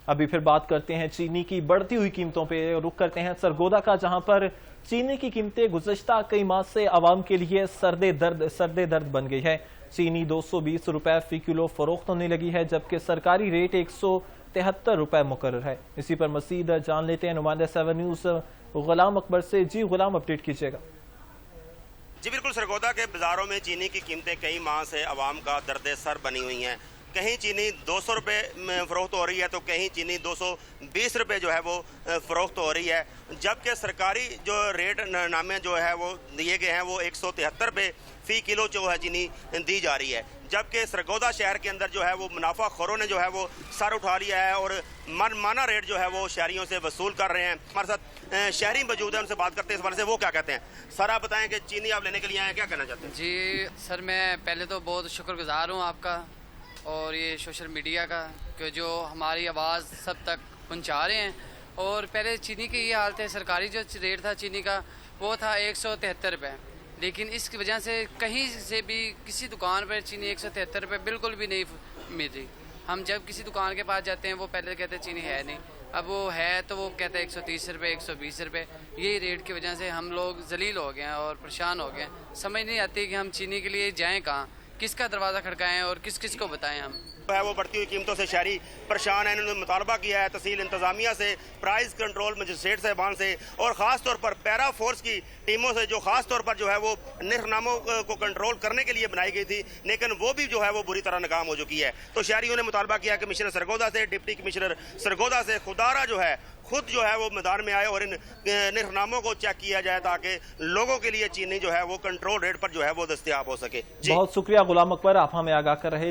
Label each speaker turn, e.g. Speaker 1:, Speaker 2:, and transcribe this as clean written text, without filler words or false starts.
Speaker 1: अभी फिर बात करते हैं चीनी की बढ़ती हुई कीमतों पे। रुख करते हैं सरगोदा का, जहां पर चीनी की कीमतें गुज़श्ता कई माह से आवाम के लिए सर्दे दर्द बन गई है। चीनी 220 रुपए फी किलो फरोख्त होने लगी है, जबकि सरकारी रेट 173 रुपए मुकर्रर है। इसी पर मजीद जान लेते हैं नुमाइंदा 7 न्यूज़ गुलाम अकबर से। जी गुलाम, अपडेट कीजिएगा।
Speaker 2: जी बिल्कुल, सरगोदा के बाज़ारों में चीनी की कीमतें कई माह से आवाम का दर्द सर बनी हुई हैं। कहीं चीनी 200 रुपये में फ़रोख्त हो रही है तो कहीं चीनी 220 रुपये जो है वो फ़रोख्त हो रही है, जबकि सरकारी जो रेट नामे जो है वो दिए गए हैं वो 173 रुपये फ़ी किलो जो है चीनी दी जा रही है। जबकि सरगोदा शहर के अंदर जो है वो मुनाफाखोरों ने जो है वो सर उठा लिया है और मनमाना रेट जो है वो शहरियों से वसूल कर रहे हैं। हमारे साथ शहरी मौजूद है, उनसे बात करते हैं इस बारे से, वो क्या कहते हैं। सर आप बताएं कि चीनी आप लेने के लिए आए हैं, क्या कहना चाहते हैं।
Speaker 3: जी सर, मैं पहले तो बहुत शुक्रगुजार हूँ आपका और ये सोशल मीडिया का कि जो हमारी आवाज़ सब तक पहुँचा रहे हैं। और पहले चीनी की ये हालत है, सरकारी जो रेट था चीनी का वो था 173 रुपये, लेकिन इसकी वजह से कहीं से भी किसी दुकान पर चीनी 173 रुपये बिल्कुल भी नहीं मिल रही। हम जब किसी दुकान के पास जाते हैं वो पहले कहते हैं चीनी है नहीं, अब वो है तो वो कहते हैं 130 रुपये 120 रुपये। यही रेट की वजह से हम लोग जलील हो गए हैं और परेशान हो गए हैं। समझ नहीं आती कि हम चीनी के लिए जाएँ कहाँ, किसका दरवाज़ा खड़काएं और किस किस को बताएं। हम
Speaker 2: है वो बढ़ती हुई कीमतों से शहरी परेशान है। इन्होंने मुतालबा किया है तहसील इंतजामिया से, प्राइस कंट्रोल मजिस्ट्रेट साहबान से और ख़ास तौर पर पैरा फोर्स की टीमों से, जो ख़ास तौर पर जो है वो निर्खनामों को कंट्रोल करने के लिए बनाई गई थी, लेकिन वो भी जो है वो बुरी तरह नाकाम हो चुकी है। तो शहरियों ने मुतालबा किया कमिश्नर सरगोदा से, डिप्टी कमिश्नर सरगोदा से खुदारा जो है खुद जो है वो मैदान में आए और इन निर्खनामों को चेक किया जाए ताकि लोगों के लिए चीनी जो है वो कंट्रोल रेट पर जो है वो दस्तयाब हो सके।
Speaker 1: बहुत शुक्रिया गुलाम अकबर, आप हमें आगाह कर रहे थे।